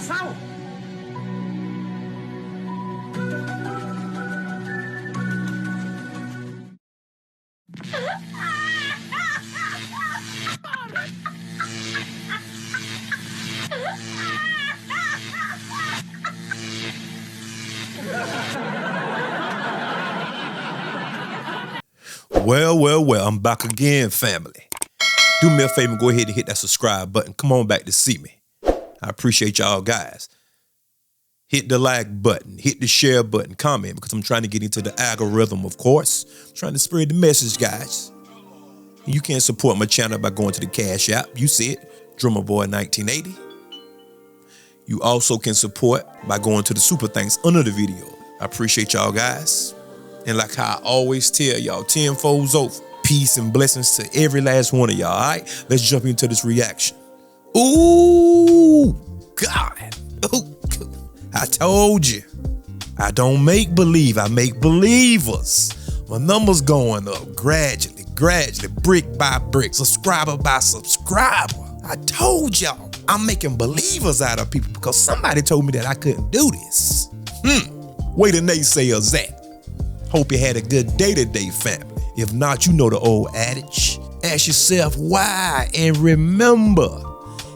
South. Well, I'm back again, family. Do me a favor and go ahead and hit that subscribe button. Come on back to see me. I appreciate y'all guys. Hit the like button, hit the share button, comment, because I'm trying to get into the algorithm, of course. I'm trying to spread the message, guys. You can support my channel by going to the Cash App. You see it, DrummerBoy1980. You also can support by going to the super thanks under the video. I appreciate y'all guys. And like how I always tell y'all, 10-folds over. Peace and blessings to every last one of y'all, all right? Let's jump into this reaction. Ooh, God. Ooh, I told you. I don't make believe, I make believers. My numbers going up gradually, brick by brick, subscriber by subscriber. I told y'all, I'm making believers out of people because somebody told me that I couldn't do this. Way the naysayers at. Hope you had a good day today, family. If not, you know the old adage. Ask yourself why and remember,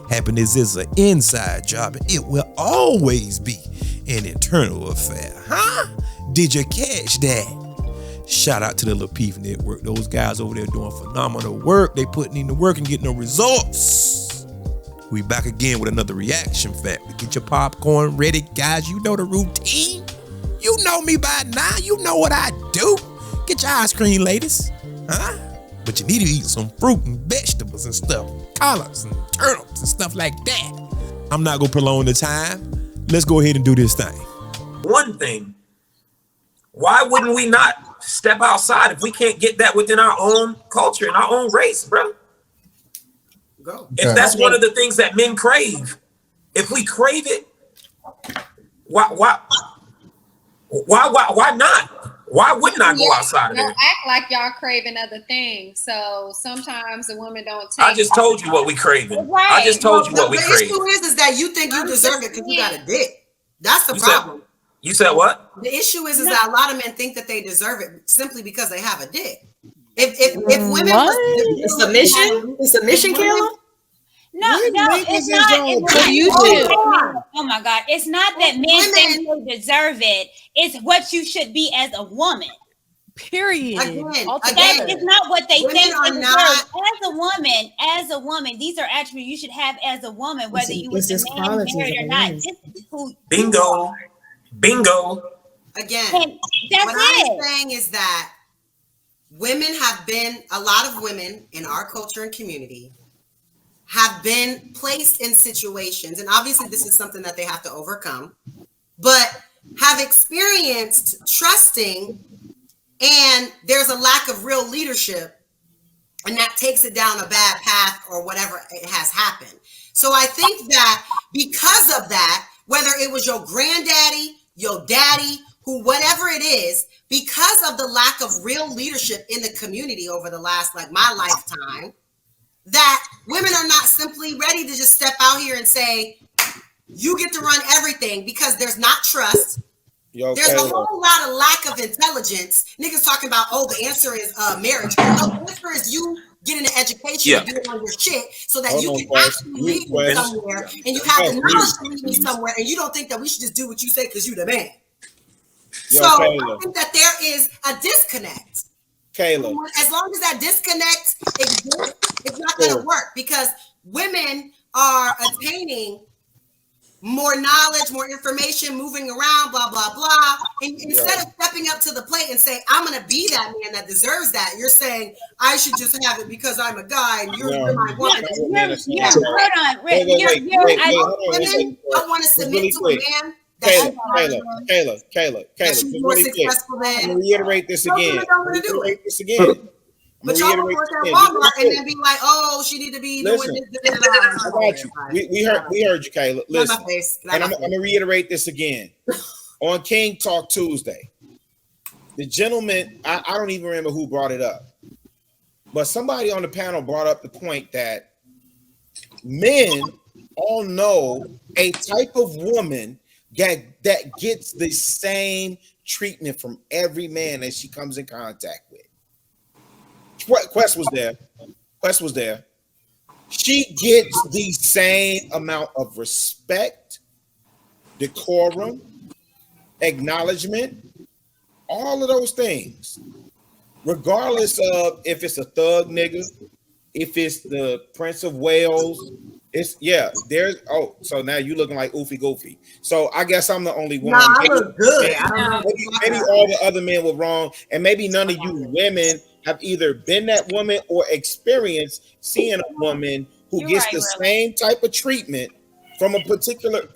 happiness is an inside job and it will always be an internal affair. Huh? Did you catch that? Shout out to the Lapeef Network. Those guys over there doing phenomenal work. They putting in the work and getting the results. We back again with another reaction, family. Get your popcorn ready, guys. You know the routine. You know me by now. You know what I do. Get your ice cream, ladies. Huh? But you need to eat some fruit and vegetables and stuff. Collards and turnips and stuff like that. I'm not going to prolong the time. Let's go ahead and do this thing. One thing. Why wouldn't we not step outside if we can't get that within our own culture and our own race, bro? Go. If that's one of the things that men crave, if we crave it, why not? Why wouldn't I go outside of there? Don't act like y'all craving other things. So sometimes the women don't take. I just told you what we craving. Right. I just told you what we craving. The issue is that you think you deserve it because you got a dick. That's the problem. You said what? The issue is that a lot of men think that they deserve it simply because they have a dick. If women submission, Kayla? No, it's not. You do. Oh my God. It's not that men think they deserve it. It's what you should be as a woman. Period. Again, that is not what they women think are they not. deserve. As a woman, these are attributes you should have as a woman, whether you was a man married or not. This is who Bingo. Bingo. Again, and that's what I'm saying is that women have been, a lot of women in our culture and community have been placed in situations, and obviously this is something that they have to overcome, but have experienced trusting, and there's a lack of real leadership, and that takes it down a bad path or whatever it has happened. So I think that because of that, whether it was your granddaddy, your daddy, who, whatever it is, because of the lack of real leadership in the community over the last, like my lifetime, that women are not simply ready to just step out here and say, you get to run everything, because there's not trust. There's a whole lot of lack of intelligence. Niggas talking about, oh, the answer is marriage. No, the answer is you getting an education and getting on your shit so that you can actually lead me somewhere, and you have the knowledge to lead me somewhere, and you don't think that we should just do what you say because you the man. So I think that there is a disconnect. Kayla. As long as that disconnect exists, it's not going to work, because women are attaining more knowledge, more information, moving around, blah, blah, blah. And instead of stepping up to the plate and saying, I'm going to be that man that deserves that, you're saying, I should just have it because I'm a guy and you're my woman. Hold on. I want to submit to a man. Kayla. More successful than. I'm going to reiterate this again. But y'all will work at Walmart and then be like, oh, she need to be doing this. I got you. We heard you, Kayla. Listen, and I'm going to reiterate this again. On King Talk Tuesday, the gentleman, I don't even remember who brought it up, but somebody on the panel brought up the point that men all know a type of woman that gets the same treatment from every man that she comes in contact with. Quest was there. She gets the same amount of respect, decorum, acknowledgement, all of those things, regardless of if it's a thug nigga, if it's the Prince of Wales. So now you looking like Oofy Goofy. So I guess I'm the only one. No, I look good. Maybe all the other men were wrong, and maybe none of you women have either been that woman or experienced seeing a woman who gets the same type of treatment from a particular,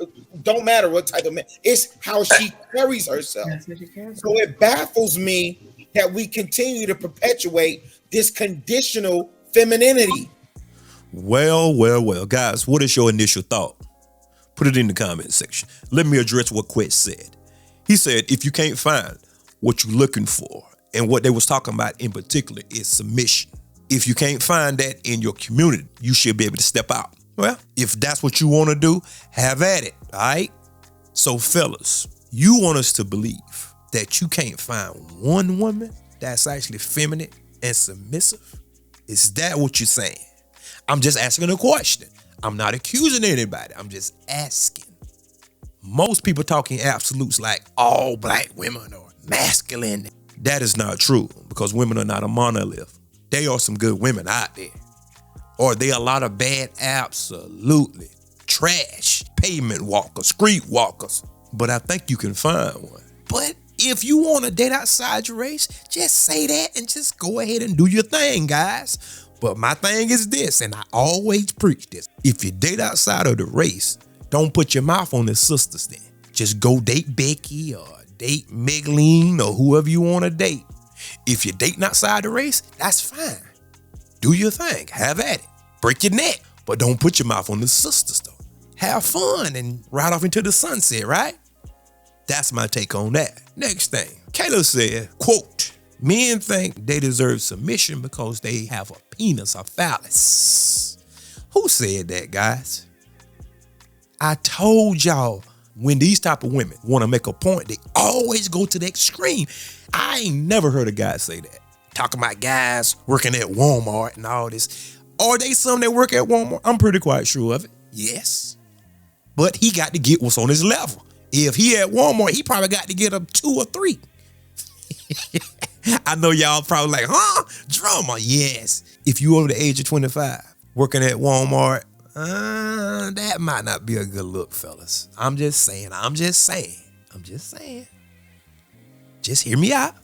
don't matter what type of man, it's how she carries herself. So it baffles me that we continue to perpetuate this conditional femininity. Well, guys, what is your initial thought? Put it in the comment section. Let me address what Quest said. He said, if you can't find what you're looking for, and what they was talking about in particular is submission. If you can't find that in your community, you should be able to step out. Well, if that's what you want to do, have at it, all right? So fellas, you want us to believe that you can't find one woman that's actually feminine and submissive? Is that what you're saying? I'm just asking a question. I'm not accusing anybody. I'm just asking. Most people talking absolutes like all black women are masculine. That is not true, because women are not a monolith. There are some good women out there. Or there are a lot of bad, absolutely trash, pavement walkers, street walkers. But I think you can find one. But if you want to date outside your race, just say that and just go ahead and do your thing, guys. But my thing is this, and I always preach this. If you date outside of the race, don't put your mouth on the sisters then. Just go date Becky or date Megleen or whoever you want to date. If you're dating outside the race, that's fine. Do your thing. Have at it. Break your neck. But don't put your mouth on the sisters though. Have fun and ride off into the sunset, right? That's my take on that. Next thing. Kayla said, quote, men think they deserve submission because they have a penis or phallus. Who said that, guys? I told y'all, when these type of women want to make a point, they always go to the extreme. I ain't never heard a guy say that. Talking about guys working at Walmart and all this. Are they some that work at Walmart? I'm pretty quite sure of it. Yes. But he got to get what's on his level. If he at Walmart, he probably got to get up 2 or 3. I know y'all probably like, huh? Drama. Yes. If you over the age of 25 working at Walmart, that might not be a good look, fellas. I'm just saying. Just hear me out,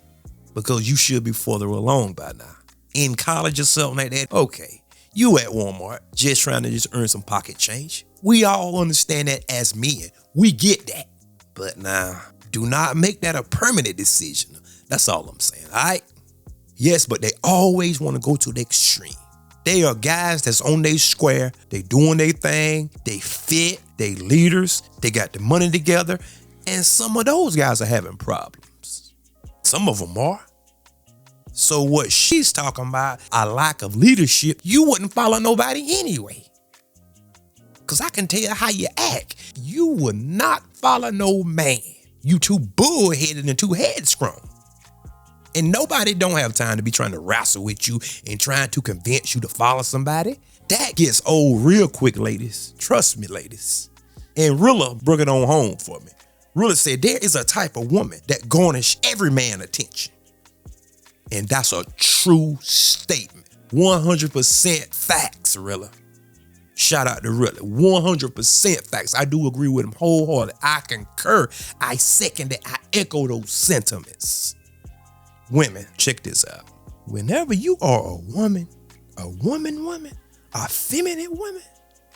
because you should be further along by now. In college or something like that, okay. You at Walmart, just trying to just earn some pocket change. We all understand that as men. We get that. But now, do not make that a permanent decision. That's all I'm saying, all right? Yes, but they always want to go to the extreme. They are guys that's on their square. They doing their thing. They fit. They leaders. They got the money together. And some of those guys are having problems. Some of them are. So what she's talking about, a lack of leadership, you wouldn't follow nobody anyway. Because I can tell you how you act. You would not follow no man. You too bullheaded and too headstrong. And nobody don't have time to be trying to wrestle with you and trying to convince you to follow somebody. That gets old real quick, ladies. Trust me, ladies. And Rilla broke it on home for me. Rilla said there is a type of woman that garnish every man attention. And that's a true statement. 100% facts, Rilla. Shout out to Rilla. 100% facts. I do agree with him wholeheartedly. I concur. I second it. I echo those sentiments. Women, check this out. Whenever you are a woman, a feminine woman,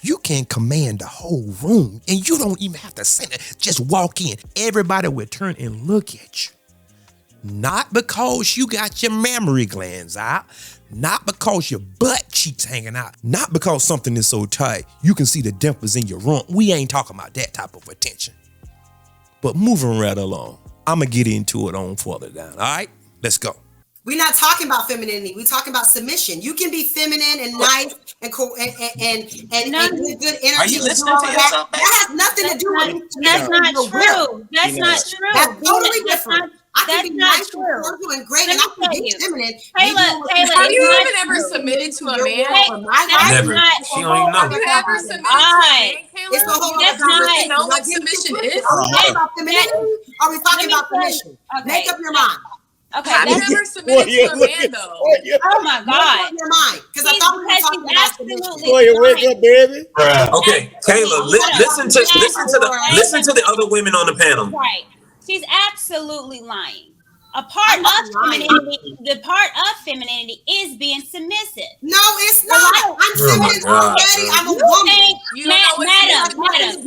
you can command the whole room and you don't even have to say that. Just walk in. Everybody will turn and look at you. Not because you got your mammary glands out, not because your butt cheeks hanging out, not because something is so tight you can see the dimples in your rump. We ain't talking about that type of attention. But moving right along, I'm going to get into it on further down, all right? Let's go. We're not talking about femininity. We're talking about submission. You can be feminine and nice and cool and give good energy. Are you listening to yourself? That has nothing to do with it. That's not true. That's not true. That's totally different. I can be nice and cordial and great, and I can be feminine. Taylor, have you even ever submitted to a man? Never. She don't even know. Have you ever submitted to a man, It's the whole That's not know what submission is? Are we talking about femininity? Are we talking about submission? Make up your mind. Okay, have you ever submitted to a man though? Oh my God! Make up your mind, because I thought we were talking about submission. Boy, you wake up, baby. Okay, Kayla, listen to the other women on the panel. Right. She's absolutely lying. A part of femininity is being submissive. No, it's not. I'm feminine already. I'm a woman.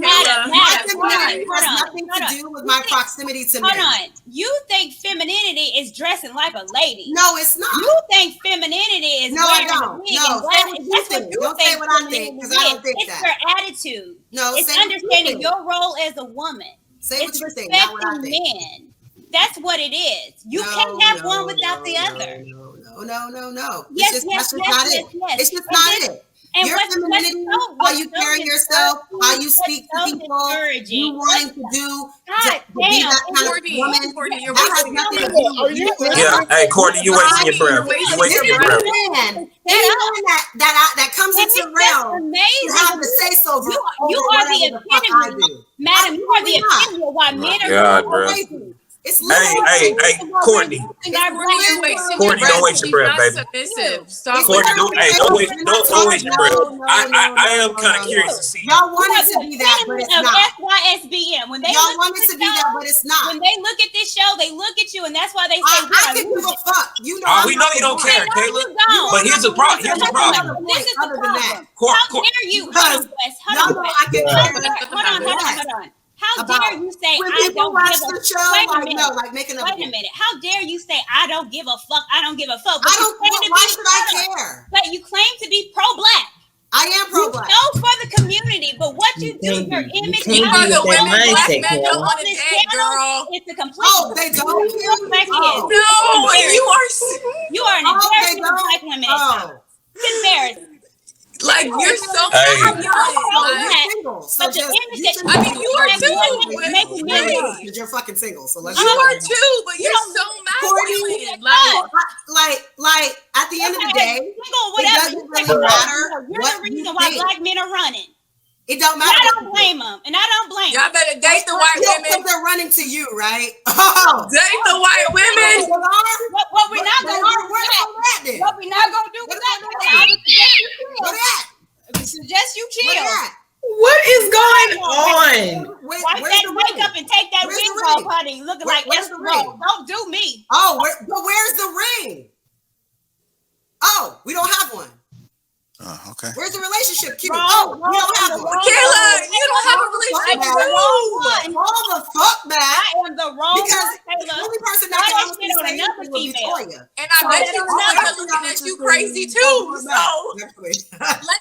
Madam. My femininity has nothing to do with my proximity to men. Hold on. You think femininity is dressing like a lady? No, it's not. You think femininity is No, I wearing a don't. wig No, and wearing- don't say what I think, because I don't think it's that. your attitude. No, it's say what you understanding think. your role as a woman. Say what It's you think, not what I respecting think. men. That's what it is. You can't have one without the other. No. Yes, That's just not it. It's just And not this- it. And Your what's femininity, so- how you what's so carry yourself, how you speak to so people, discouraging. you wanting to do, God to be damn. that kind of Courtney, woman, Courtney, you're that has wasting nothing to your do with you. Yeah, hey, Courtney, you wasting your breath. You wasting your breath. Anyone that comes And into it's the realm, amazing. you have to say so. You are the epitome, madam. You are the epitome of why men are God, so bro. crazy. It's Hey, Courtney. Courtney, don't waste your breath, baby. Stop. Courtney, don't waste your breath. I am kind of curious to see. Y'all want it to be that, but it's not. SYSBM. When they Y'all look want at it to this be that, show, but it's not. when they look at this show, they look at you, and that's why they say, I can give a fuck. You know, We know you don't care, Kayla. But here's the problem. Here's the problem. This is the Other than that. problem. How dare you? Hold on, Wes. Y'all know I can Hold on. How dare you say when I people don't watch give a the show, Wait a like minute. no, like making up. Wait a minute. How dare you say I don't give a fuck? I don't give a fuck. I don't. Why should I care? But you claim to be pro-black. I am pro-black. You know for the community, but what you do, your image, You your are the women black mindset, men don't want to this date, girl. It's a complete. Oh, they don't. No, you are an embarrassment to black women. It's embarrassing. Like you're so single. So But the just, image that I mean, you are too. because you're fucking single. So let's. You are too, but you're so masculine. Like at the end of the day, it doesn't really matter. You're the reason why black men are running. It don't matter. I don't blame them, and I don't blame Y'all better date the white women. They're running to you, right? Oh, date the white women. What we're not gonna do? What we're not gonna do? I suggest you chill. What is going on? Wipe that makeup and take that wig off, honey. Looking like Esther Roll. Don't do me. Oh, but where's the ring? Oh, we don't have one. Okay. Where's the relationship? We don't have one. Kayla, you don't have a relationship too. All the fuck, man. I am the wrong because the only person that can honestly say another it was Victoria. And I bet you are looking at you crazy too. So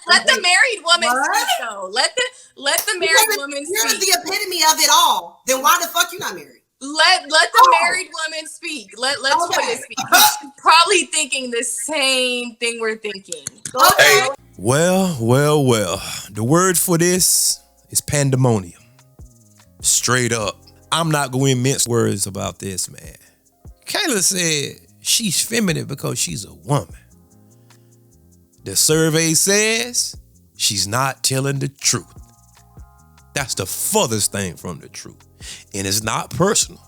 let the married woman speak though. Let the married woman speak. You're the epitome of it all. Then why the fuck you not married? Let the married woman speak. Let Toya speak. She's probably thinking the same thing we're thinking. Okay. Well. The word for this is pandemonium. Straight up. I'm not going to mince words about this, man. Kayla said she's feminine because she's a woman. The survey says she's not telling the truth. That's the furthest thing from the truth. And it's not personal.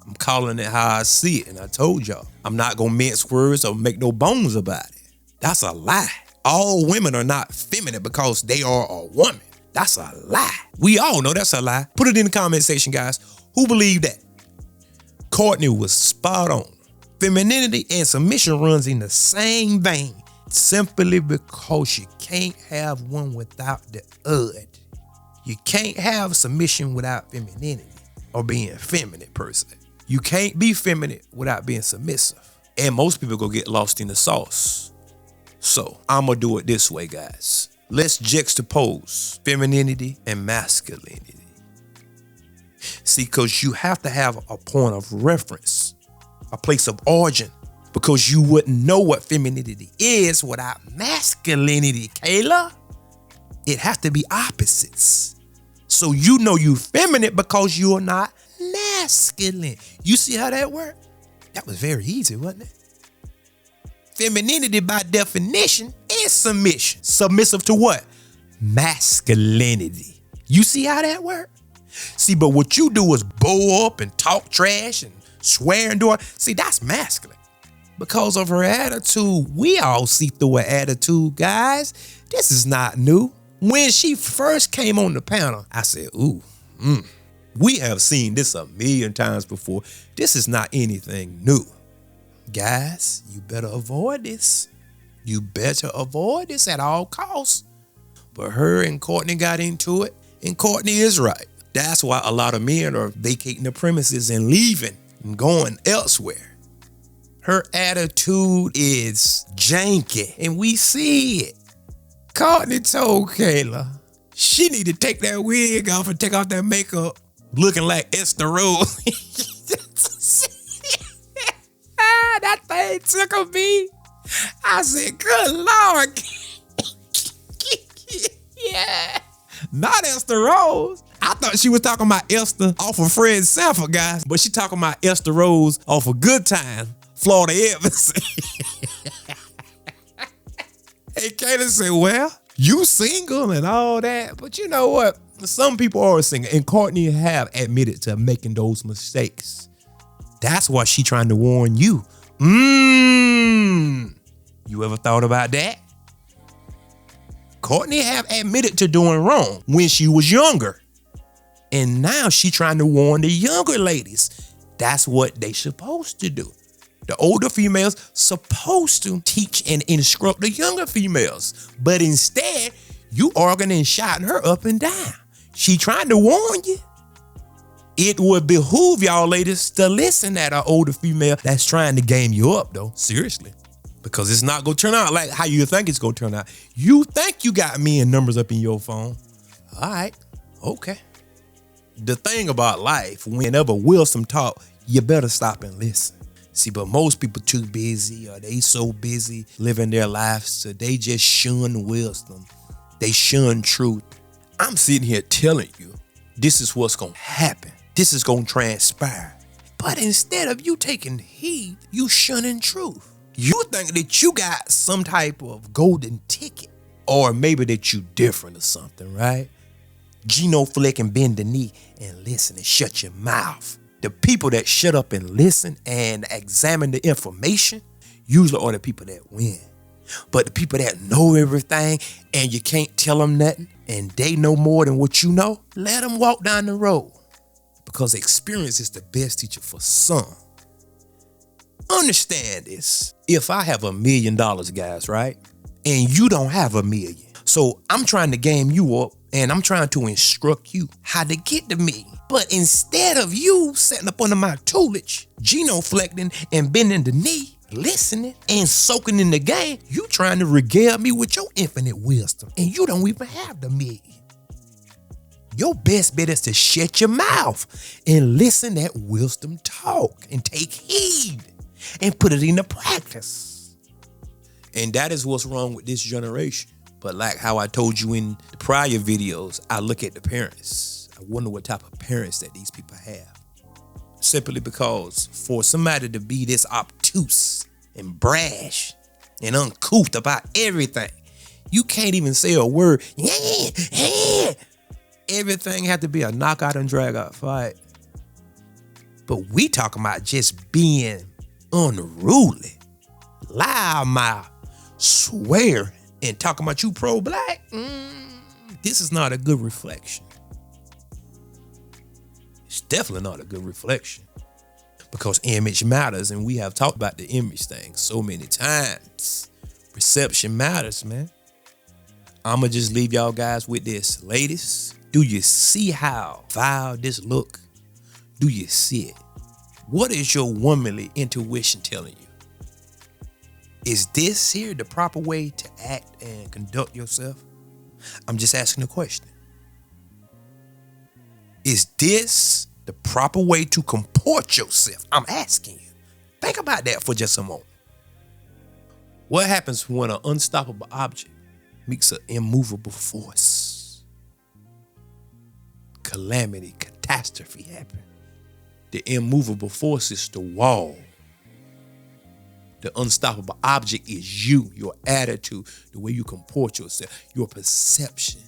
I'm calling it how I see it. And I told y'all, I'm not going to mince words or make no bones about it. That's a lie. All women are not feminine because they are a woman. That's a lie. We all know that's a lie. Put it in the comment section, guys. Who believe that? Courtney was spot on. Femininity and submission runs in the same vein simply because you can't have one without the other. You can't have submission without femininity or being feminine per se. You can't be feminine without being submissive. And most people go get lost in the sauce. So I'm gonna do it this way, guys. Let's juxtapose femininity and masculinity. See, because you have to have a point of reference, a place of origin because you wouldn't know what femininity is without masculinity, Kayla. It has to be opposites. So you know you feminine because you're not masculine. You see how that worked? That was very easy, wasn't it? Femininity by definition is submission. Submissive to what? Masculinity. You see how that worked? See, but what you do is bow up and talk trash and swear and do it. See, that's masculine. Because of her attitude, we all see through her attitude, guys. This is not new. When she first came on the panel, I said, ooh, we have seen this a million times before. This is not anything new. Guys, you better avoid this. You better avoid this at all costs. But her and Courtney got into it, and Courtney is right. That's why a lot of men are vacating the premises and leaving and going elsewhere. Her attitude is janky, and we see it. Courtney told Kayla she need to take that wig off and take off that makeup, looking like Esther Rose. That thing tickled me. I said, good Lord. Yeah. Not Esther Rose. I thought she was talking about Esther off of Fred Sanford, guys, but she talking about Esther Rose off of Good Time, Florida Evans. Hey, Kayla said, well, you single and all that, but you know what? Some people are single, and Courtney have admitted to making those mistakes. That's why she trying to warn you. You ever thought about that? Courtney have admitted to doing wrong when she was younger. And now she trying to warn the younger ladies. That's what they supposed to do. The older females supposed to teach and instruct the younger females. But instead, you arguing and shouting her up and down. She trying to warn you. It would behoove y'all ladies to listen at an older female that's trying to game you up, though. Seriously. Because it's not going to turn out like how you think it's going to turn out. You think you got me and numbers up in your phone. All right. Okay. The thing about life, whenever wisdom talk, you better stop and listen. See, but most people too busy, or they so busy living their lives, so they just shun wisdom. They shun truth. I'm sitting here telling you, this is what's going to happen. This is going to transpire. But instead of you taking heed, you shunning truth. You think that you got some type of golden ticket, or maybe that you different or something, right? Genoflex and bend the knee and listen and shut your mouth. The people that shut up and listen and examine the information usually are the people that win. But the people that know everything and you can't tell them nothing and they know more than what you know, let them walk down the road. Because experience is the best teacher for some. Understand this. If I have $1 million, guys, right? And you don't have $1 million. So I'm trying to game you up and I'm trying to instruct you how to get the $1 million. But instead of you sitting up under my tutelage, genoflecting and bending the knee, listening and soaking in the game, you trying to regale me with your infinite wisdom. And you don't even have the $1 million. Your best bet is to shut your mouth and listen at wisdom talk and take heed and put it into practice. And that is what's wrong with this generation. But like how I told you in the prior videos, I look at the parents. I wonder what type of parents that these people have. Simply because for somebody to be this obtuse and brash and uncouth about everything, you can't even say a word. Everything had to be a knockout and drag out fight. But we talking about just being unruly, loud mouth, swear, and talking about you pro-black. This is not a good reflection. It's definitely not a good reflection. Because image matters, and we have talked about the image thing so many times. Perception matters, man. I'ma just leave y'all guys with this. Ladies, do you see how vile this look? Do you see it? What is your womanly intuition telling you? Is this here the proper way to act and conduct yourself? I'm just asking a question. Is this the proper way to comport yourself? I'm asking you. Think about that for just a moment. What happens when an unstoppable object meets an immovable force? Calamity, catastrophe happen. The immovable force is the wall. The unstoppable object is you, your attitude, the way you comport yourself, your perception,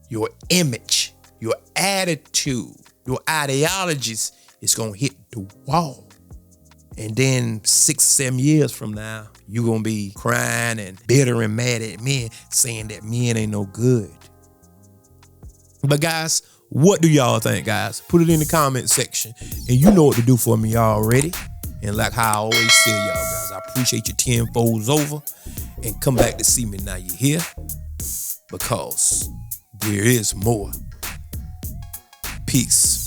your image, your attitude, your ideologies is going to hit the wall. And then 6-7 years from now, you're going to be crying and bitter and mad at men, saying that men ain't no good. But guys, what do y'all think, guys? Put it in the comment section. And you know what to do for me already. And like how I always tell y'all, guys, I appreciate you 10-folds over. And come back to see me now you're here. Because there is more. Peace.